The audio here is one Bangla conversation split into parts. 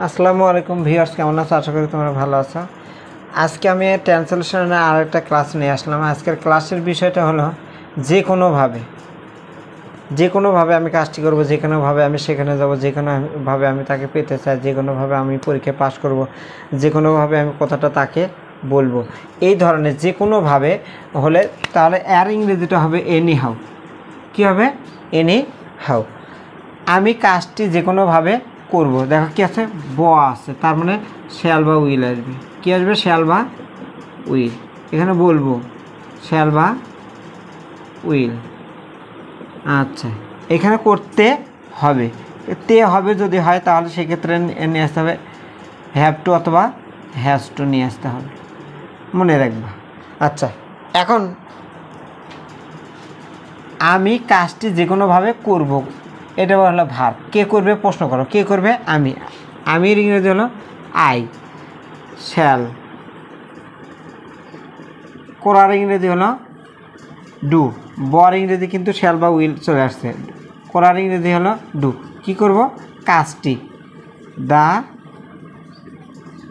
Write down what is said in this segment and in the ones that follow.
আসসালামু আলাইকুম ভিউয়ার্স, কেমন আছো? আশা করি তোমরা ভালো আছো। আজকে আমি ট্রান্সলেশনের আরেকটা ক্লাস নিয়ে আসলাম। আজকের ক্লাসের বিষয়টা হলো যে কোনোভাবে আমি কাজটি করব, যে কোনোভাবে আমি সেখানে যাব, যে কোনোভাবে আমি তাকে পেতে চাই, যে কোনোভাবে আমি পরীক্ষায় পাশ করব, যে কোনোভাবে আমি কথাটা তাকে বলবো, এই ধরনের যে কোনোভাবে হলে তাহলে এর ইংরেজিটা হবে এনি হাউ। কী হবে? Anyhow. আমি কাজটি যে কোনোভাবে করব। দেখো কি আছে, ব আছে, তার মানে শ্যাল বা উইল আসবে। কি আসবে? শ্যাল বা উইল। এখানে বলবো শ্যাল বা উইল। আচ্ছা, এখানে করতে হবে, যদি হয় তাহলে সেক্ষেত্রে নিয়ে আসতে হবে হ্যাভ টু অথবা হ্যাজ টু নিয়ে আসতে হবে, মনে রাখবা। আচ্ছা, এখন আমি কাজটি যে কোনোভাবে করব, এটা হলো ভার্ব। কে করবে? প্রশ্ন করো, কে করবে? আমি। আমির ইংরেজি হলো আই। শ্যাল। করার ইংরেজি হলো ডু। বর ইংরেজি কিন্তু শ্যাল বা উইল চলে আসছে। করার ইংরেজি হলো ডু। কি করব? কাজটি, দ্য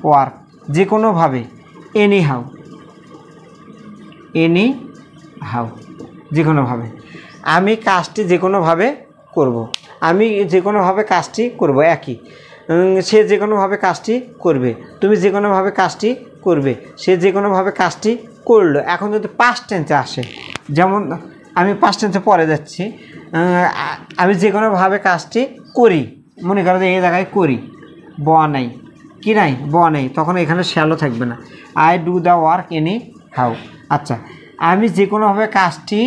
ওয়ার্ক, যে কোনোভাবে, এনি হাউ, এনি হাউ, যে কোনোভাবে। আমি কাজটি যে কোনোভাবে করব। আমি যে কোনোভাবে কাজটি করব, একই। সে যে কোনোভাবে কাজটি করবে, তুমি যে কোনোভাবে কাজটি করবে, সে যে কোনোভাবে কাজটি করলো। এখন যদি পাস্ট টেন্সে আসে, যেমন আমি পাস্ট টেন্সে পরে যাচ্ছি, আমি যে কোনোভাবে কাজটি করি, মনে করো যে এই জায়গায় করি, ব নাই, কি নাই? ব নাই, তখন এখানে শ্যালো থাকবে না। I do the work any how. আচ্ছা, আমি যে কোনোভাবে কাজটি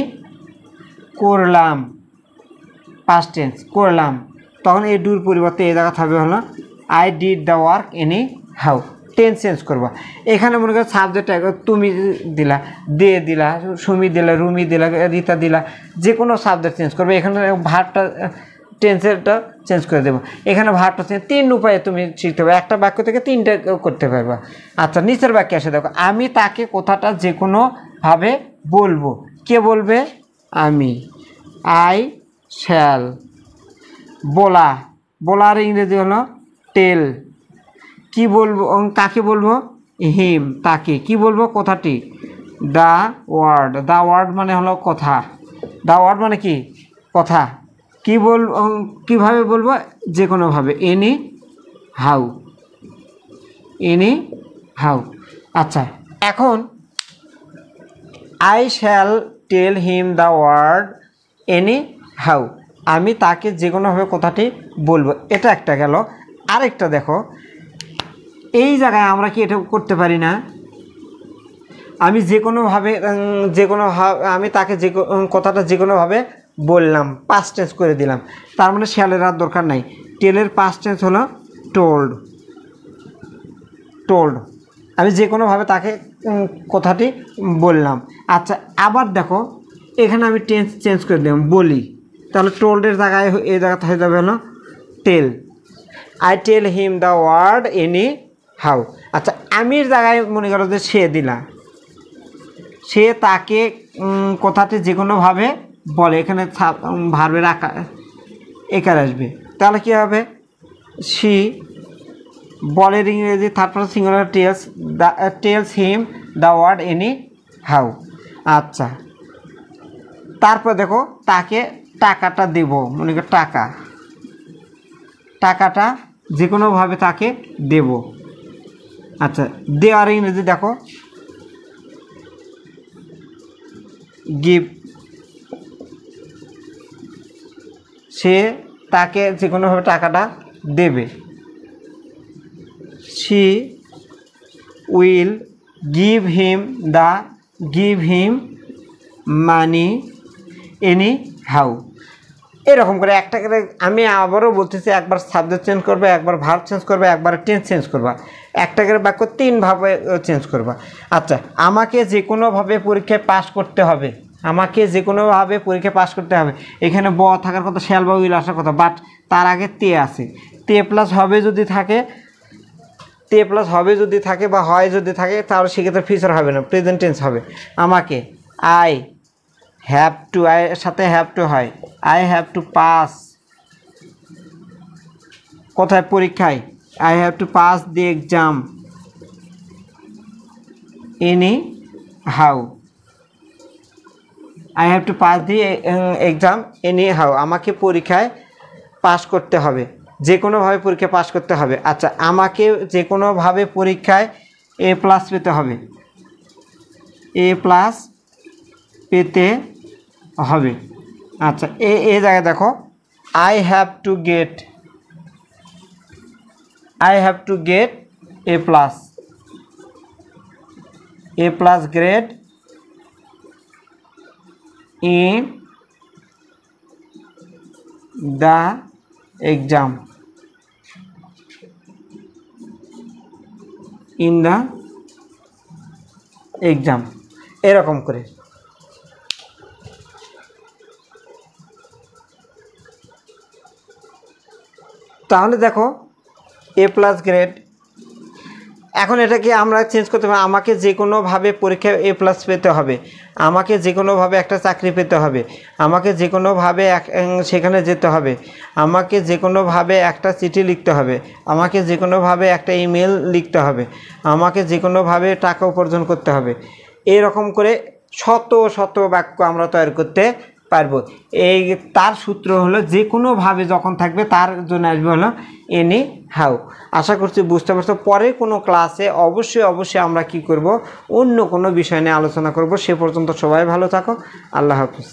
করলাম, পাস্ট টেন্স, করলাম, তখন এই ডুর পরিবর্তে এই জায়গা থাকবে হলো I did the work any how. Tense change করবা। এখানে মনে করো সাবজেক্ট তুমি দিলা, দে দিলা, সুমি দিলা, রুমি দিলা, রীতা দিলা, যে কোনো সাবজেক্ট চেঞ্জ করবে। এখানে ভার্বটা, টেন্সেরটা চেঞ্জ করে দেবো। এখানে ভার্বটা চেঞ্জ, 3 উপায়ে তুমি শিখতে পারবে, একটা বাক্য থেকে 3টা করতে পারবা। আচ্ছা, নিচের বাক্যে এসে দেখো, আমি তাকে কথাটা যে কোনোভাবে বলবো। কে বলবে? আমি। I shall. বলা, বলার ইংরেজি হলো টেল। কি বলবো? কাকে বলবো? হিম, তাকে। কি বলবো? কথাটি, দ্য ওয়ার্ড। দ্য ওয়ার্ড মানে হলো কথা। দ্য ওয়ার্ড মানে কি? কথা। কি বলবো? কীভাবে বলবো? যে কোনোভাবে, এনি হাউ, এনি হাউ। আচ্ছা, এখন I shall tell him the word anyhow. আমি তাকে যে কোনোভাবে কথাটি বলবো, এটা একটা গেল। আরেকটা দেখো, এই জায়গায় আমরা কি এটা করতে পারি না? আমি যে কোনোভাবে, আমি তাকে যে কথাটা যে কোনোভাবে বললাম, পাস্ট টেন্স করে দিলাম, তার মানে শ্যালের আর দরকার নাই। টেলের পাস্ট টেন্স হলো টোল্ড। টোল্ড, আমি যে কোনোভাবে তাকে কথাটি বললাম। আচ্ছা, আবার দেখো, এখানে আমি টেন্স চেঞ্জ করে দিলাম, বলি, তাহলে টোল্ডের জায়গায় এই জায়গাতে হয়ে যাবে হলো tell. I tell him the word anyhow. আচ্ছা, আমির জায়গায় মনে করো যে সে দিলা, সে তাকে কথাটি যে কোনোভাবে বলে, এখানে ভার্বের একার আসবে, তাহলে কী হবে? সি। বলের ইংরেজি third person singular tells him the word anyhow. আচ্ছা, তারপর দেখো, তাকে টাকাটা দেব, মনে করো টাকাটা যে কোনোভাবে তাকে দেব। আচ্ছা, দেওয়ার ইংরেজি দেখো গিভ। সে তাকে যে কোনোভাবে টাকাটা দেবে। She will give him money any how. এরকম করে একটা করে আমি আবারও বলতেছি, একবার সাবজেক্ট চেঞ্জ করবে, একবার ভার্ব চেঞ্জ করবে, একবার টেন্স চেঞ্জ করবা। একটা করে বাক্য 3 ভাবে চেঞ্জ করবা। আচ্ছা, আমাকে যে কোনোভাবে পরীক্ষায় পাশ করতে হবে, আমাকে যে কোনোভাবে পরীক্ষায় পাশ করতে হবে, এখানে ব থাকার কথা, শ্যাল বা উইল আসার কথা, বাট তার আগে তে আছে। তে প্লাস হবে যদি থাকে বা হয় যদি থাকে, তাহলে সেক্ষেত্রে ফিউচার হবে না, প্রেজেন্ট টেন্স হবে। আমাকে, আই হ্যাভ টু, আয়ের সাথে হ্যাভ টু হয়, আই হ্যাভ টু পাস। কোথায়? পরীক্ষায়। I have to pass the exam anyhow. I have to pass the exam anyhow. আমাকে পরীক্ষায় পাস করতে হবে, যে কোনোভাবে পরীক্ষায় পাস করতে হবে। আচ্ছা, আমাকে যে কোনোভাবে পরীক্ষায় A+ পেতে হবে, A+ পেতে হবে। আচ্ছা, এই জায়গায় দেখো I have to get A+, A+ grade in the exam, এরকম করে। তাহলে দেখো A+ গ্রেড, এখন এটাকে আমরা চেঞ্জ করতে পারি। আমাকে যে কোনোভাবে পরীক্ষায় A+ পেতে হবে, আমাকে যে কোনোভাবে একটা চাকরি পেতে হবে, আমাকে যে কোনোভাবে সেখানে যেতে হবে, আমাকে যে কোনোভাবে একটা চিঠি লিখতে হবে, আমাকে যে কোনোভাবে একটা ইমেল লিখতে হবে, আমাকে যে কোনোভাবে টাকা উপার্জন করতে হবে। এরকম করে শত শত বাক্য আমরা তৈরি করতে পারবো। এই তার সূত্র হলো যে কোনোভাবে যখন থাকবে তার জন্য আসবে হলো এনি হাউ। আশা করছি বুঝতে পারছো। পরে কোনো ক্লাসে অবশ্যই আমরা কি করব, অন্য কোনো বিষয় নিয়ে আলোচনা করব। সে পর্যন্ত সবাই ভালো থাকো। আল্লাহ হাফিজ।